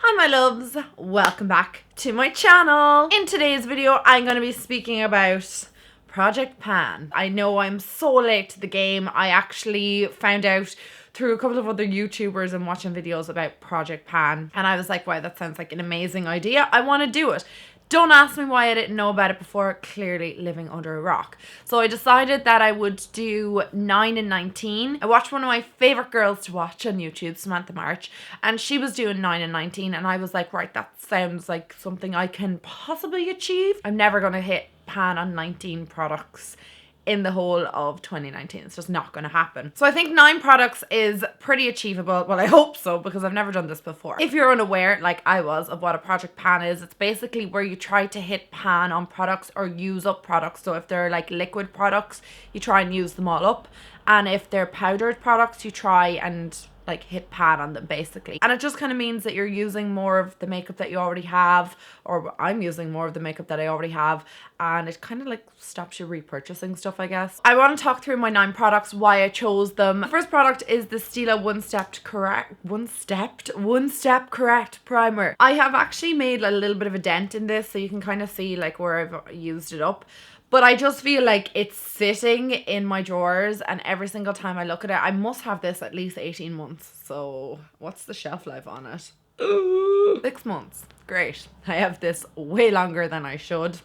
Hi my loves, welcome back to my channel. In today's video I'm going to be speaking about Project Pan. I know I'm so late to the game. I actually found out through a couple of other YouTubers and watching videos about Project Pan, and I was like, wow, that sounds like an amazing idea. I want to do it. Don't ask me why I didn't know about it before, clearly living under a rock. So I decided that I would do 9 and 19. I watched one of my favourite girls to watch on YouTube, Samantha March, and she was doing 9 and 19, and I was like, right, that sounds like something I can possibly achieve. I'm never going to hit pan on 19 products in the whole of 2019. It's just not going to happen. So I think 9 products is pretty achievable. Well, I hope so, because I've never done this before. If you're unaware, like I was, of what a Project Pan is, it's basically where you try to hit pan on products or use up products. So if they're like liquid products, you try and use them all up. And if they're powdered products, you try and like hit pan on them basically. And it just kind of means that you're using more of the makeup that you already have, or I'm using more of the makeup that I already have, and it kind of like stops you repurchasing stuff, I guess. I want to talk through my 9 products, why I chose them. The first product is the Stila One Step Correct Primer. I have actually made a little bit of a dent in this, so you can kind of see like where I've used it up. But I just feel like it's sitting in my drawers, and every single time I look at it, I must have this at least 18 months. So what's the shelf life on it? 6 months. Great. I have this way longer than I should,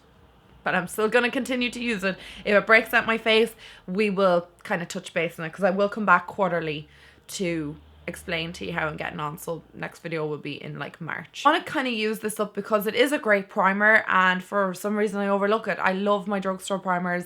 but I'm still going to continue to use it. If it breaks out my face, we will kind of touch base on it, because I will come back quarterly to explain to you how I'm getting on. So next video will be in like March. I want to kind of use this up because it is a great primer, and for some reason I overlook it. I love my drugstore primers,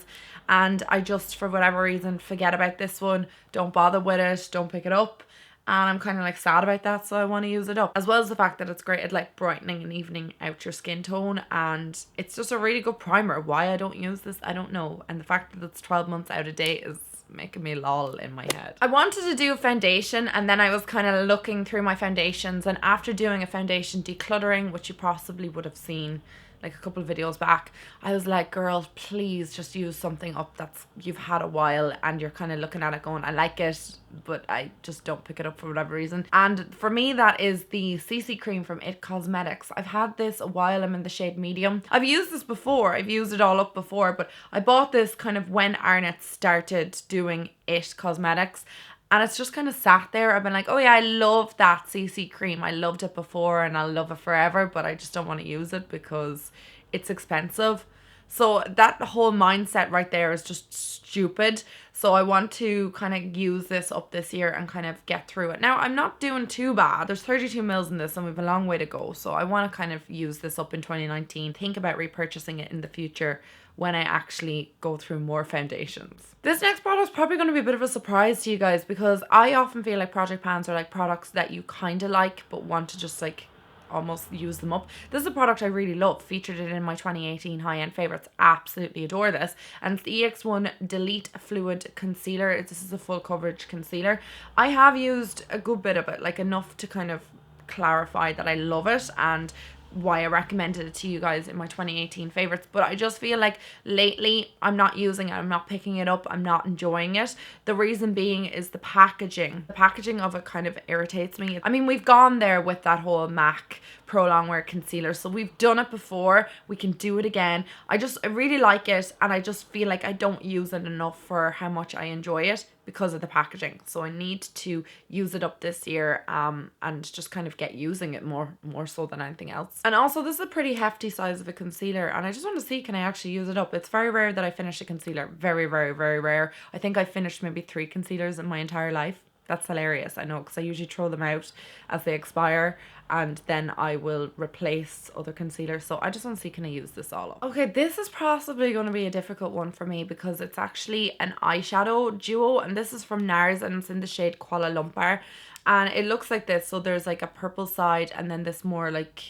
and I just for whatever reason forget about this one, don't bother with it, don't pick it up, and I'm kind of like sad about that, so I want to use it up. As well as the fact that it's great at like brightening and evening out your skin tone, and it's just a really good primer. Why I don't use this, I don't know. And the fact that it's 12 months out of date is making me lol in my head. I wanted to do a foundation, and then I was kind of looking through my foundations, and after doing a foundation decluttering, which you possibly would have seen like a couple of videos back, I was like, girl, please just use something up that's you've had a while and you're kind of looking at it going, I like it, but I just don't pick it up for whatever reason. And for me, that is the CC cream from It Cosmetics. I've had this a while. I'm in the shade medium. I've used this before, I've used it all up before, but I bought this kind of when Arnott started doing It Cosmetics, and it's just kind of sat there. I've been like, oh yeah, I love that CC cream. I loved it before and I'll love it forever, but I just don't want to use it because it's expensive. So that whole mindset right there is just stupid. So I want to kind of use this up this year and kind of get through it. Now, I'm not doing too bad. There's 32 mils in this and we have a long way to go. So I want to kind of use this up in 2019. Think about repurchasing it in the future when I actually go through more foundations. This next product is probably going to be a bit of a surprise to you guys, because I often feel like Project Pans are like products that you kind of like but want to just like almost use them up. This is a product I really love. Featured it in my 2018 high-end favorites. Absolutely adore this. And it's the EX1 Delete Fluid Concealer. This is a full coverage concealer. I have used a good bit of it, like enough to kind of clarify that I love it and why I recommended it to you guys in my 2018 favorites. But I just feel like lately I'm not using it, I'm not picking it up, I'm not enjoying it. The reason being is the packaging. The packaging of it kind of irritates me. I mean, we've gone there with that whole MAC Pro Longwear concealer, so we've done it before, we can do it again. I really like it, and I just feel like I don't use it enough for how much I enjoy it because of the packaging. So I need to use it up this year and just kind of get using it more so than anything else. And also, this is a pretty hefty size of a concealer, and I just want to see, can I actually use it up? It's very rare that I finish a concealer. Very, very, very rare. I think I finished maybe 3 concealers in my entire life. That's hilarious, I know, because I usually throw them out as they expire, and then I will replace other concealers. So I just want to see, can I use this all up? Okay, this is possibly going to be a difficult one for me because it's actually an eyeshadow duo, and this is from NARS, and it's in the shade Kuala Lumpur, and it looks like this. So there's like a purple side and then this more like,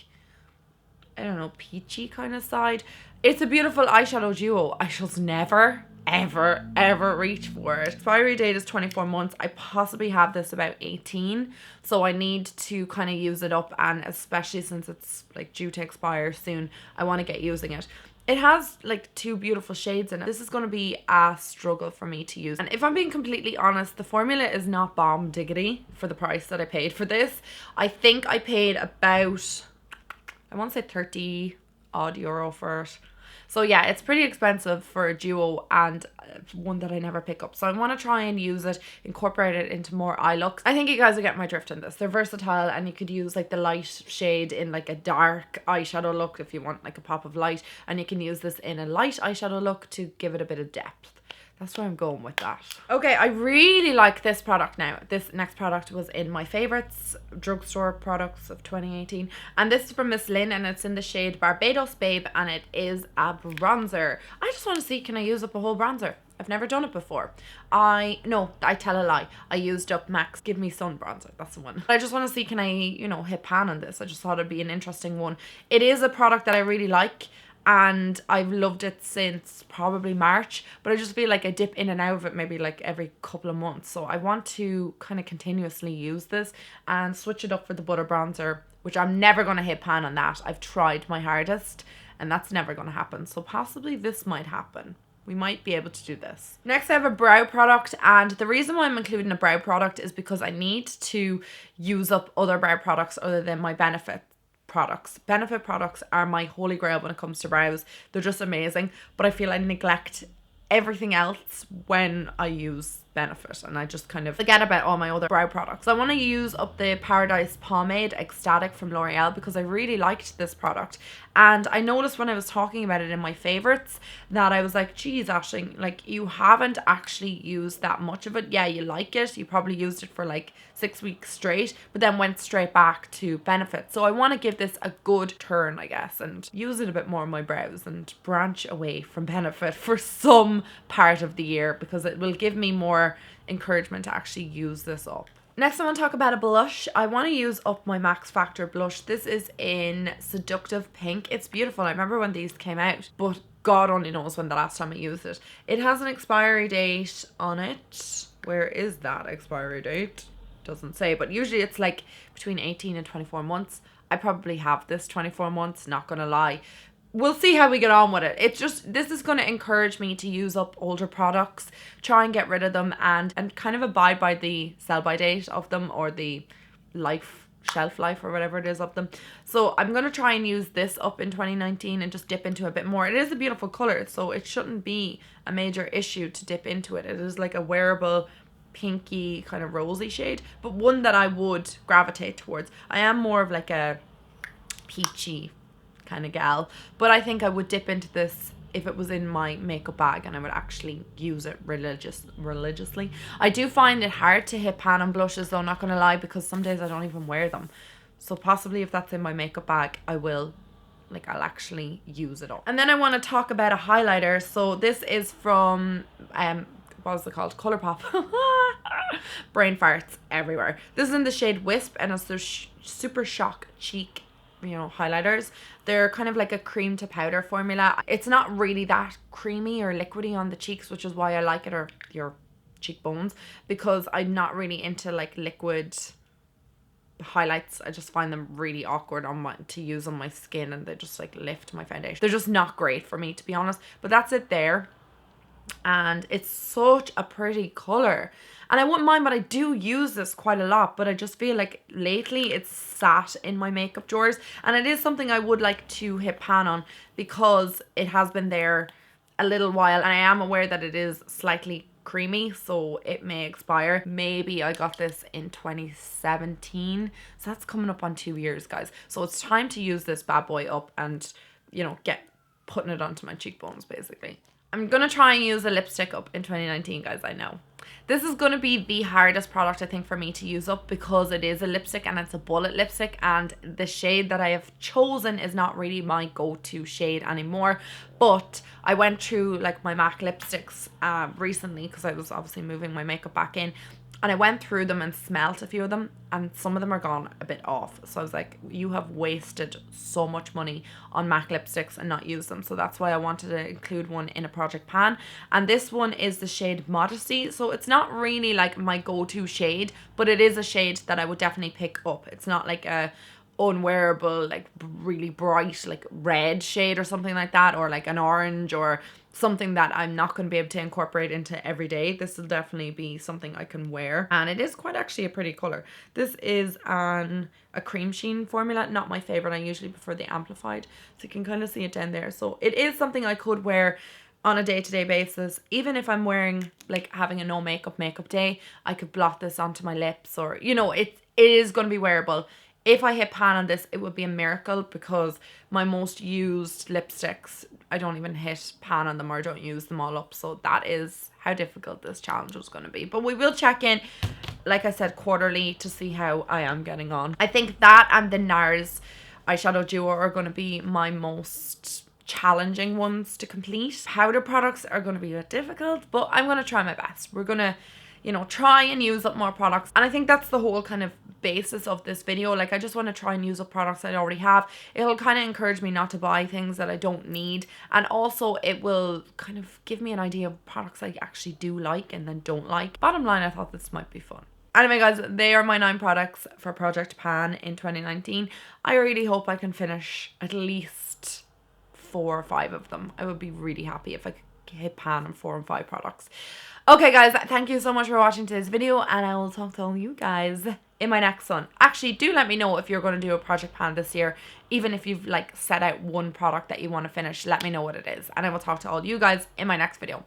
I don't know, peachy kind of side. It's a beautiful eyeshadow duo. I shall never ever reach for it. Expiry date is 24 months. I possibly have this about 18, so I need to kind of use it up, and especially since it's like due to expire soon, I want to get using it. It has like 2 beautiful shades in it. This is going to be a struggle for me to use. And if I'm being completely honest, the formula is not bomb diggity for the price that I paid for this. I think I paid about, I want to say 30 odd euro for it. So yeah, it's pretty expensive for a duo and one that I never pick up. So I want to try and use it, incorporate it into more eye looks. I think you guys will get my drift in this. They're versatile and you could use like the light shade in like a dark eyeshadow look if you want like a pop of light. And you can use this in a light eyeshadow look to give it a bit of depth. That's where I'm going with that. Okay, I really like this product now. This next product was in my favorites drugstore products of 2018. And this is from Miss Lynn and it's in the shade Barbados Babe and it is a bronzer. I just want to see, can I use up a whole bronzer? I've never done it before. No, I tell a lie. I used up Max Give Me Sun bronzer. That's the one. I just want to see, can I, you know, hit pan on this? I just thought it'd be an interesting one. It is a product that I really like. And I've loved it since probably March, but I just feel like I dip in and out of it maybe like every couple of months. So I want to kind of continuously use this and switch it up for the butter bronzer, which I'm never going to hit pan on that. I've tried my hardest and that's never going to happen. So possibly this might happen. We might be able to do this. Next I have a brow product, and the reason why I'm including a brow product is because I need to use up other brow products other than my Benefit products. Benefit products are my holy grail when it comes to brows. They're just amazing, but I feel I neglect everything else when I use Benefit and I just kind of forget about all my other brow products. I want to use up the Paradise Pomade Ecstatic from L'Oreal because I really liked this product, and I noticed when I was talking about it in my favorites that I was like, geez Aisling, like you haven't actually used that much of it. Yeah, you like it, you probably used it for like 6 weeks straight, but then went straight back to Benefit. So I want to give this a good turn, I guess, and use it a bit more on my brows and branch away from Benefit for some part of the year because it will give me more encouragement to actually use this up. Next I want to talk about a blush. I want to use up my Max Factor blush. This is in Seductive Pink. It's beautiful. I remember when these came out, but God only knows when the last time I used it. It has an expiry date on it. Where is that expiry date? Doesn't say, but usually it's like between 18 and 24 months. I probably have this 24 months, not gonna lie. We'll see how we get on with it. It's just, this is going to encourage me to use up older products, try and get rid of them and kind of abide by the sell by date of them or the shelf life or whatever it is of them. So I'm going to try and use this up in 2019 and just dip into a bit more. It is a beautiful color, so it shouldn't be a major issue to dip into it. It is like a wearable pinky kind of rosy shade, but one that I would gravitate towards. I am more of like a peachy kind of gal, but I think I would dip into this if it was in my makeup bag and I would actually use it religiously. I do find it hard to hit pan on blushes though, not gonna lie, because some days I don't even wear them. So possibly if that's in my makeup bag, I'll actually use it up. And then I want to talk about a highlighter. So this is from what was it called? Colourpop. Brain farts everywhere. This is in the shade Wisp and it's the Super Shock Cheek, you know, highlighters. They're kind of like a cream to powder formula. It's not really that creamy or liquidy on the cheeks, which is why I like it, or your cheekbones, because I'm not really into like liquid highlights. I just find them really awkward to use on my skin, and they just like lift my foundation. They're just not great for me, to be honest. But that's it there. And it's such a pretty color. And I wouldn't mind, but I do use this quite a lot, but I just feel like lately it's sat in my makeup drawers, and it is something I would like to hit pan on because it has been there a little while, and I am aware that it is slightly creamy, so it may expire. Maybe I got this in 2017, so that's coming up on 2 years, guys. So it's time to use this bad boy up and, you know, putting it onto my cheekbones basically. I'm gonna try and use a lipstick up in 2019, guys, I know. This is going to be the hardest product, I think, for me to use up because it is a lipstick and it's a bullet lipstick, and the shade that I have chosen is not really my go-to shade anymore. But I went through like my MAC lipsticks recently because I was obviously moving my makeup back in, and I went through them and smelt a few of them, and some of them are gone a bit off. So I was like, you have wasted so much money on MAC lipsticks and not use them. So that's why I wanted to include one in a project pan. And this one is the shade Modesty. So it's not really like my go-to shade, but it is a shade that I would definitely pick up. It's not like a unwearable, like really bright, like red shade or something like that, or like an orange or something that I'm not going to be able to incorporate into every day. This will definitely be something I can wear, and it is quite actually a pretty color. This is a cream sheen formula, not my favorite. I usually prefer the amplified, so you can kind of see it down there. So it is something I could wear on a day-to-day basis. Even if I'm wearing, like, having a no makeup day, I could blot this onto my lips, or, you know, it is going to be wearable. If I hit pan on this, it would be a miracle, because my most used lipsticks, I don't even hit pan on them, or don't use them all up. So that is how difficult this challenge was going to be. But we will check in, like I said, quarterly to see how I am getting on. I think that and the NARS eyeshadow duo are going to be my most challenging ones to complete. Powder products are going to be a bit difficult, but I'm going to try my best. We're going to, you know, try and use up more products. And I think that's the whole kind of basis of this video. Like, I just want to try and use up products I already have. It'll kind of encourage me not to buy things that I don't need. And also it will kind of give me an idea of products I actually do like and then don't like. Bottom line, I thought this might be fun. Anyway, guys, they are my 9 products for Project Pan in 2019. I really hope I can finish at least 4 or 5 of them. I would be really happy if I could hit pan on 4 and 5 products. Okay, guys, thank you so much for watching today's video, and I will talk to all you guys in my next one. Actually, do let me know if you're going to do a Project Pan this year. Even if you've, like, set out one product that you want to finish, let me know what it is, and I will talk to all you guys in my next video.